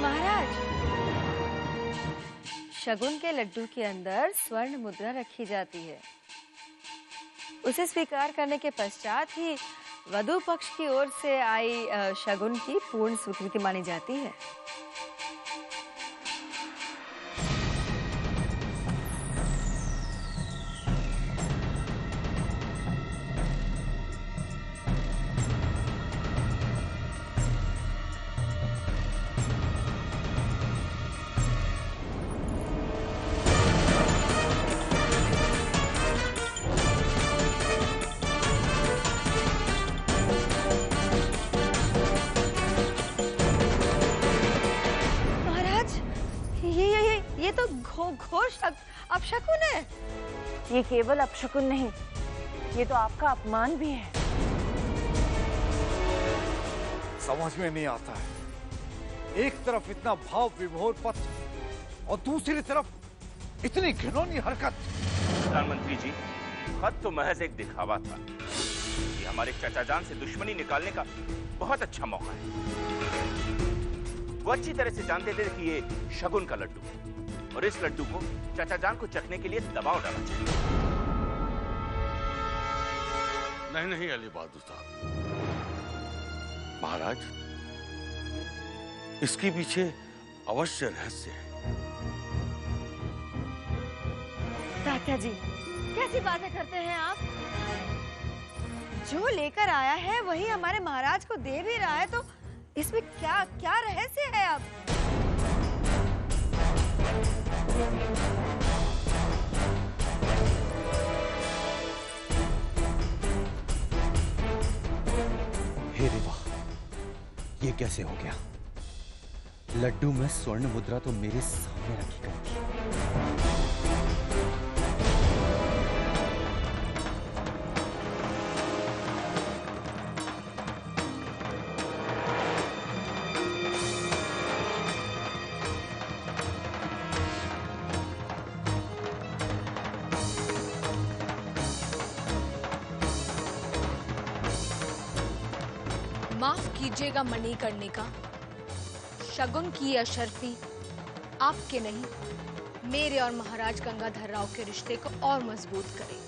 महाराज, शगुन के लड्डू के अंदर स्वर्ण मुद्रा रखी जाती है। उसे स्वीकार करने के पश्चात ही वधू पक्ष की ओर से आई शगुन की पूर्ण स्वीकृति मानी जाती है। ये तो घोर अपशकुन है। ये केवल अपशकुन नहीं, ये तो आपका अपमान भी है। समझ में नहीं आता है, एक तरफ इतना भाव विभोर पत्र और दूसरी तरफ इतनी घिनौनी हरकत। प्रधानमंत्री जी, खत तो महज एक दिखावा था। ये हमारे चाचा जान से दुश्मनी निकालने का बहुत अच्छा मौका है। वो अच्छी तरह से जानते थे कि ये शगुन का लड्डू है और इस लड्डू को चाचा जान को चखने के लिए दबाव डाला चाहिए। नहीं नहीं अली बहादुर साहब, महाराज, इसके पीछे अवश्य रहस्य है। तात्या जी, कैसी बातें करते हैं आप? जो लेकर आया है वही हमारे महाराज को दे भी रहा है, तो इसमें क्या क्या रहस्य है? आप हे देवा, ये कैसे हो गया? लड्डू में स्वर्ण मुद्रा तो मेरे सामने रखी गई थी। माफ कीजिएगा मणिकर्णिका, शगुन की अशर्फी आपके नहीं, मेरे और महाराज गंगाधर राव के रिश्ते को और मजबूत करेगी।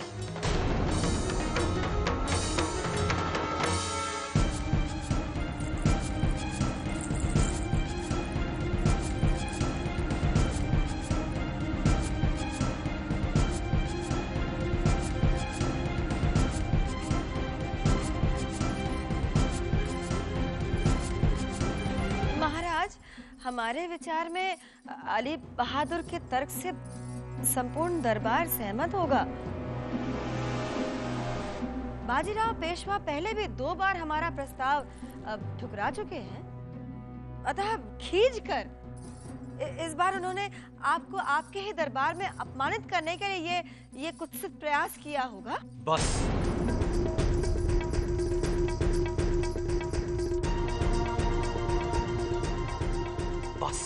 हमारे विचार में अली बहादुर के तर्क से संपूर्ण दरबार सहमत होगा। बाजीराव पेशवा पहले भी 2 बार हमारा प्रस्ताव ठुकरा चुके हैं, अतः खींचकर इस बार उन्होंने आपको आपके ही दरबार में अपमानित करने के लिए ये कुत्सित प्रयास किया होगा। बस बस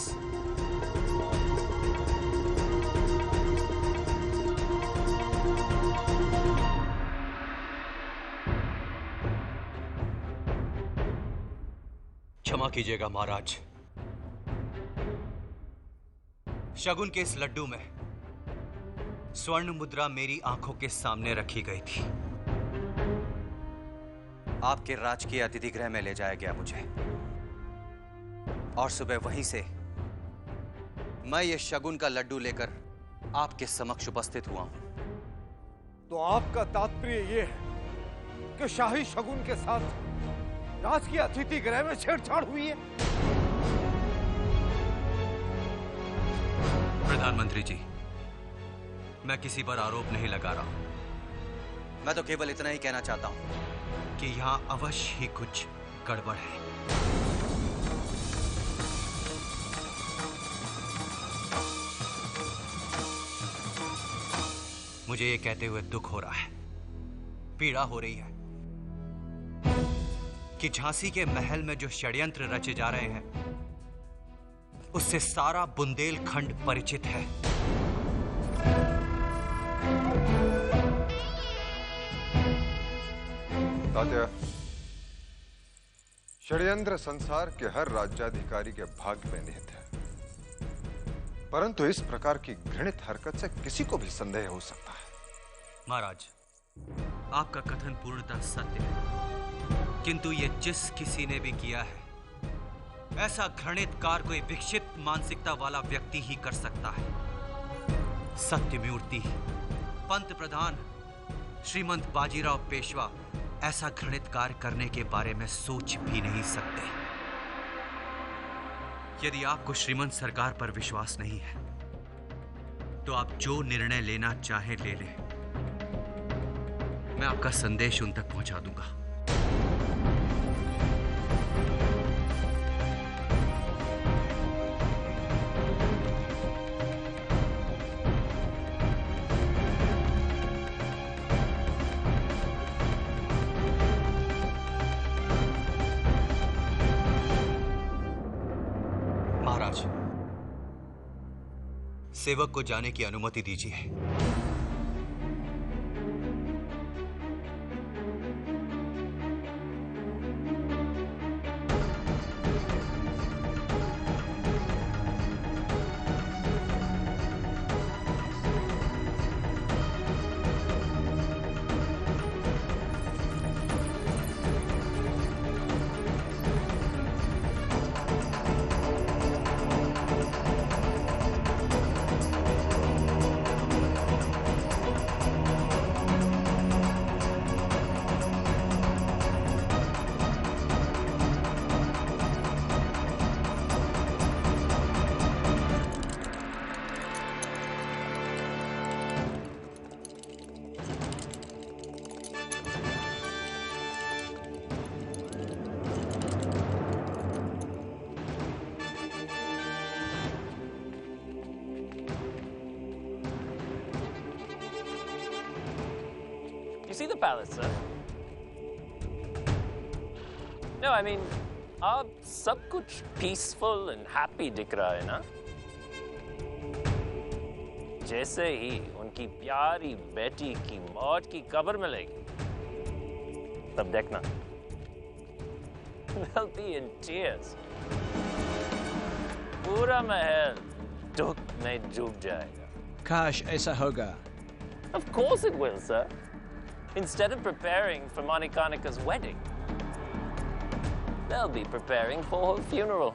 क्षमा कीजिएगा महाराज, शगुन के इस लड्डू में स्वर्ण मुद्रा मेरी आंखों के सामने रखी गई थी। आपके राजकीय अतिथि गृह में ले जाया गया मुझे, और सुबह वहीं से मैं ये शगुन का लड्डू लेकर आपके समक्ष उपस्थित हुआ हूं। तो आपका तात्पर्य ये है कि शाही शगुन के साथ राजकीय अतिथि गृह में छेड़छाड़ हुई है? प्रधानमंत्री जी, मैं किसी पर आरोप नहीं लगा रहा हूं। मैं तो केवल इतना ही कहना चाहता हूं कि यहां अवश्य ही कुछ गड़बड़ है। मुझे ये कहते हुए दुख हो रहा है, पीड़ा हो रही है कि झांसी के महल में जो षड्यंत्र रचे जा रहे हैं उससे सारा बुंदेलखंड परिचित है। तात्या, षड्यंत्र संसार के हर राज्याधिकारी के भाग्य में निहित है। परंतु इस प्रकार की घृणित हरकत से किसी को भी संदेह हो सकता है। महाराज, आपका कथन पूर्णतः सत्य है, किंतु ये जिस किसी ने भी किया है, ऐसा घृणित कार्य कोई विक्षिप्त मानसिकता वाला व्यक्ति ही कर सकता है। सत्यमूर्ति, पंत प्रधान श्रीमंत बाजीराव पेशवा ऐसा घृणित कार्य करने के बारे में सोच भी नहीं सकते। यदि आपको श्रीमंत सरकार पर विश्वास नहीं है, तो आप जो निर्णय लेना चाहें ले लें। मैं आपका संदेश उन तक पहुंचा दूंगा। महाराज, सेवक को जाने की अनुमति दीजिए। You see the palace, sir? No, I mean, अब सब कुछ peaceful and happy दिख रहा है ना? जैसे ही उनकी प्यारी बेटी की मौत की खबर मिलेगी, तब देखना, they'll be in tears. पूरा महल दुख में डूब जाएगा। काश ऐसा होगा। Of course it will, sir. Instead of preparing for Manikarnika's wedding, they'll be preparing for her funeral.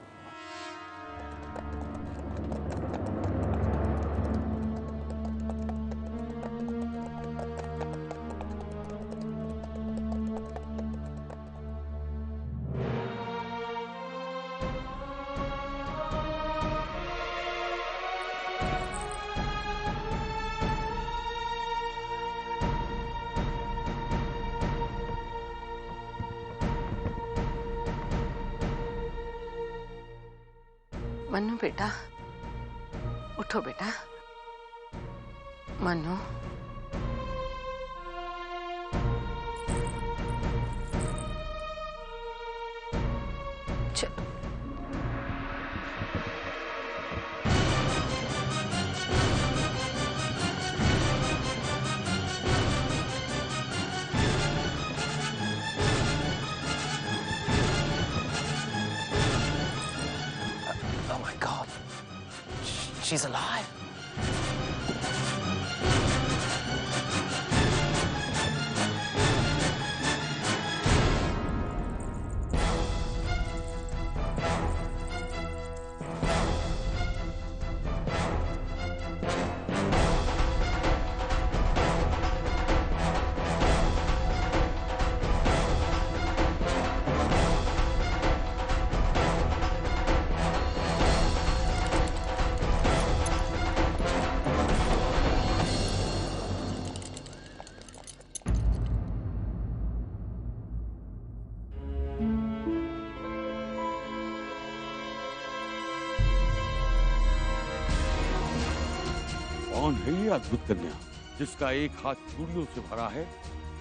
Manu बेटा, उठो बेटा। Manu, Oh my God, she's alive. कौन है ये अद्भुत कन्या जिसका एक हाथ चूड़ियों से भरा है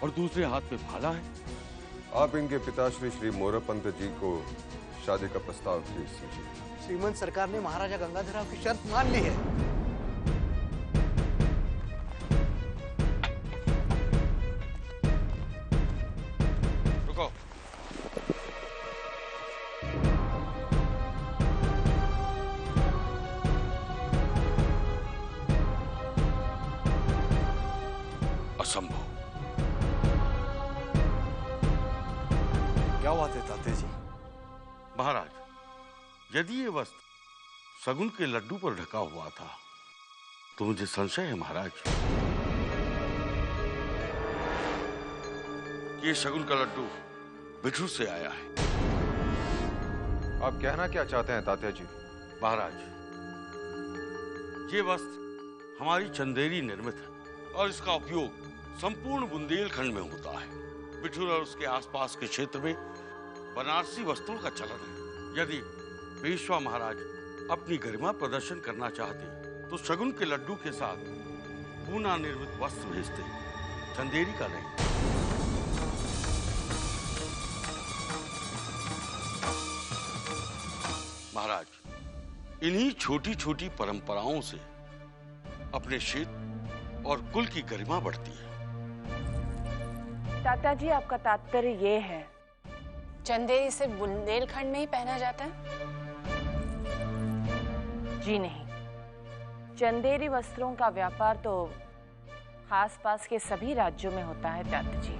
और दूसरे हाथ में भाला है? आप इनके पिताश्री श्री मोरपंत जी को शादी का प्रस्ताव भेज दीजिए। श्रीमंत सरकार ने महाराजा गंगाधरराव की शर्त मान ली है। रुको। असंभव। क्या बात है ताते जी? महाराज, यदि ये वस्त्र शगुन के लड्डू पर ढका हुआ था तो मुझे संशय है महाराज कि ये शगुन का लड्डू बिठूर से आया है। आप कहना क्या चाहते हैं तात्या जी? महाराज, ये वस्त्र हमारी चंदेरी निर्मित है और इसका उपयोग संपूर्ण बुंदेलखंड में होता है। बिठूर और उसके आसपास के क्षेत्र में बनारसी वस्त्रों का चलन है। यदि पेशवा महाराज अपनी गरिमा प्रदर्शन करना चाहते तो शगुन के लड्डू के साथ पूना निर्मित वस्त्र भेजते, चंदेरी का नहीं। महाराज, इन्हीं छोटी छोटी परंपराओं से अपने क्षेत्र और कुल की गरिमा बढ़ती है। ताता जी, आपका तात्पर्य ये है चंदेरी से बुंदेलखंड में ही पहना जाता है? जी नहीं, चंदेरी वस्त्रों का व्यापार तो आसपास के सभी राज्यों में होता है ताता जी।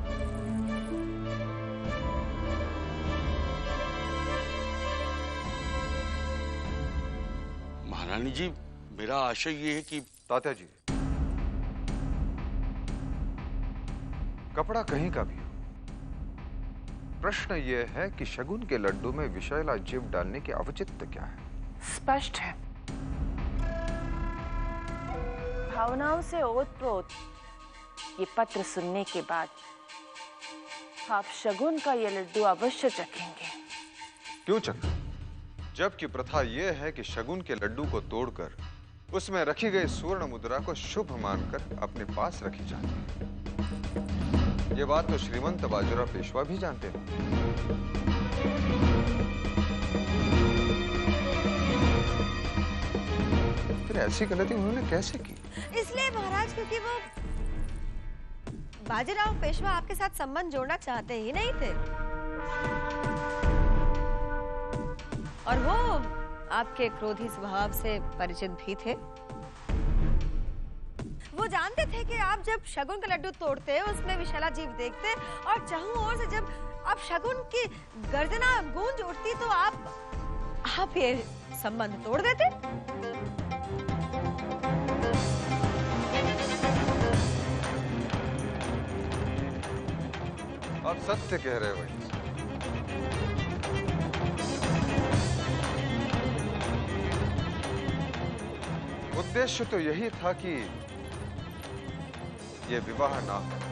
महारानी जी, मेरा आशय ये है कि तात्या जी, कपड़ा कहीं का भी हो, प्रश्न यह है कि शगुन के लड्डू में विषैला जीव डालने की औचित्य क्या है? स्पष्ट है, भावनाओं से ओतप्रोत ये पत्र सुनने के बाद आप शगुन का ये लड्डू अवश्य चखेंगे। क्यों चखें? जबकि प्रथा यह है कि शगुन के लड्डू को तोड़कर उसमें रखी गई स्वर्ण मुद्रा को शुभ मानकर अपने पास रखी जाती है। ये बात तो श्रीमंत बाजीराव पेशवा भी जानते हैं। फिर ऐसी गलती उन्होंने कैसे की? इसलिए महाराज क्योंकि वो बाजीराव पेशवा आपके साथ संबंध जोड़ना चाहते ही नहीं थे और वो आपके क्रोधी स्वभाव से परिचित भी थे। वो जानते थे कि आप जब शगुन का लड्डू तोड़ते उसमें विषैला जीव देखते और चारों ओर से जब आप शगुन की गर्जना गूंज उठती तो आप ये संबंध तोड़ देते। आप सत्य कह रहे हो। उद्देश्य तो यही था कि ये विवाह ना हो।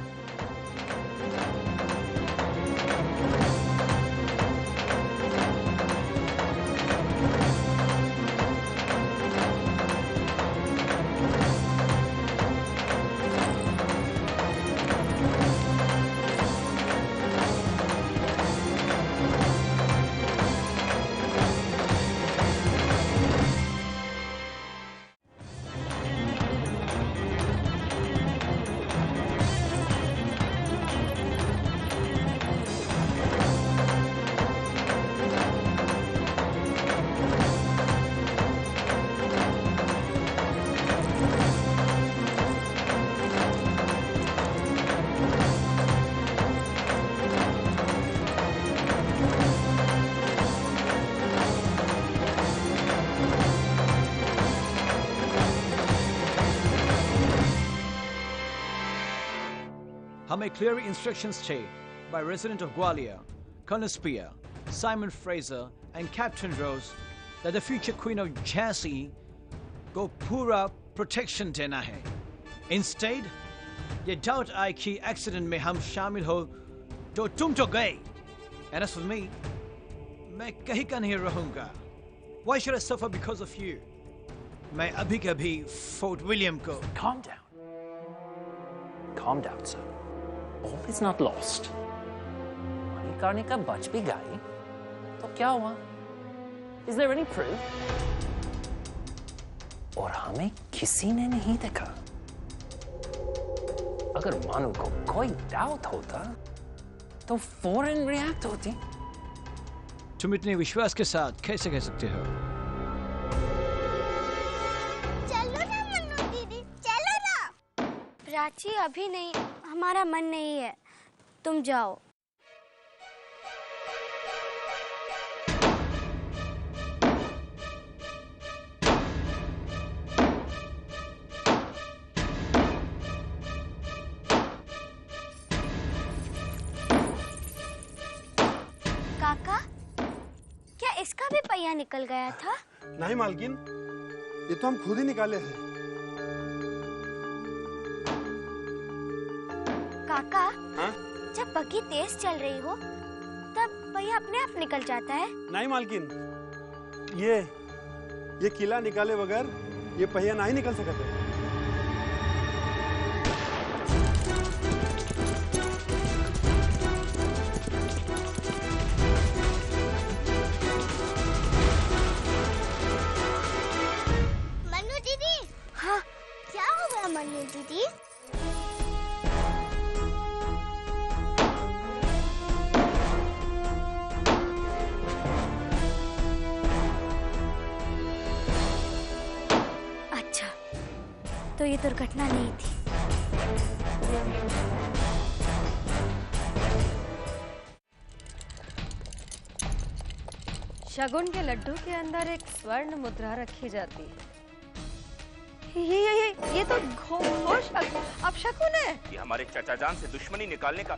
हमें clear instructions थे by resident of Gwalior, Colonel Spear, Simon Fraser and Captain Rose that the future Queen of Jhansi को पूरा protection देना है। Instead, ये doubt आई कि accident में हम शामिल हो तो तुम तो गए। And as for me, मैं कहीं का नहीं रहूँगा। Why should I suffer because of you? मैं अभी कभी Fort William को Calm down. Calm down, sir. All is not lost. Malikarnika बच भी गई, तो क्या हुआ? Is there any proof? और हमें किसी ने नहीं देखा। अगर मानु को कोई डाउट होता, तो फौरन रिएक्ट होती। तुम इतने विश्वास के साथ कैसे कह सकते हो? चलो ना मन्नू दीदी, चलो ना। प्राची अभी नहीं, हमारा मन नहीं है, तुम जाओ। काका, क्या इसका भी पहिया निकल गया था? नहीं मालकिन, ये तो हम खुद ही निकाले हैं। काका, हाँ? जब बग्घी तेज चल रही हो तब पहिया अपने आप निकल जाता है। नहीं मालकिन, ये किला निकाले बगैर ये पहिया नहीं निकल सकते। मन्नू दीदी। हाँ, क्या हो गया मन्नू दीदी? अच्छा, तो ये दुर्घटना नहीं थी। शगुन के लड्डू के अंदर एक स्वर्ण मुद्रा रखी जाती है। ये तो घोर अपशकुन है। ये हमारे चाचा जान से दुश्मनी निकालने का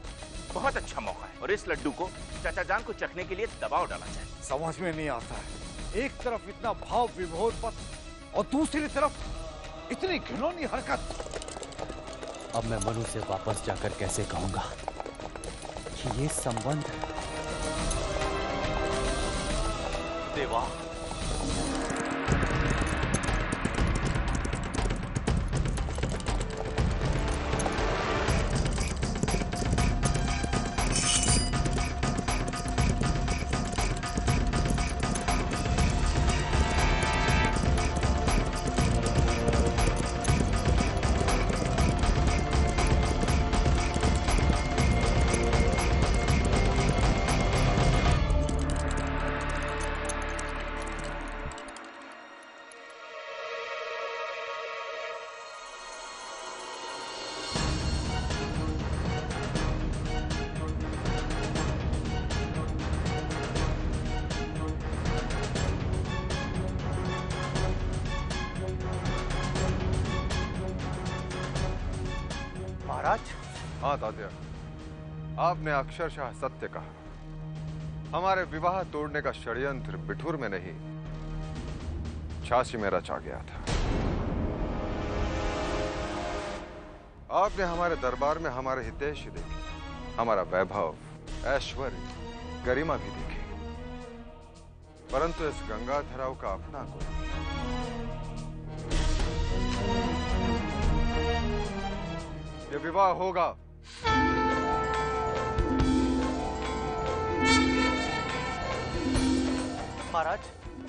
बहुत अच्छा मौका है और इस लड्डू को चाचा जान को चखने के लिए दबाव डाला जाए। समझ में नहीं आता है, एक तरफ इतना भाव विभोर पत्र और दूसरी तरफ इतनी घिनौनी हरकत। अब मैं मनु से वापस जाकर कैसे कहूंगा कि ये संबंध देवा। हाँ तात्या, आपने अक्षरशः सत्य कहा। हमारे विवाह तोड़ने का षड्यंत्र बिठूर में नहीं, झांसी में रचा गया था। आपने हमारे दरबार में हमारे हितैषी देखे, हमारा वैभव, ऐश्वर्य, गरिमा भी देखी, परंतु इस गंगाधराव का अपना कोई। ये विवाह होगा। महाराज,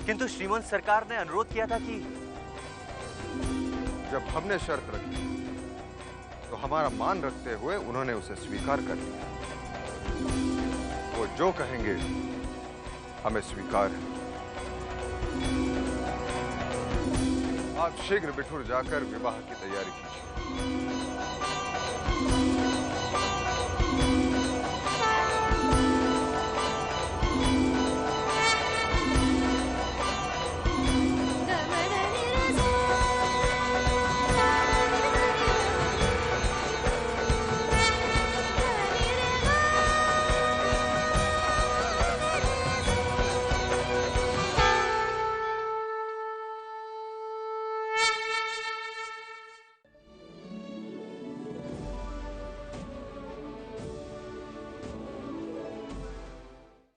किंतु श्रीमंत सरकार ने अनुरोध किया था कि जब हमने शर्त रखी तो हमारा मान रखते हुए उन्होंने उसे स्वीकार कर लिया। वो जो कहेंगे हमें स्वीकार है। आप शीघ्र बिठूर जाकर विवाह की तैयारी कीजिए।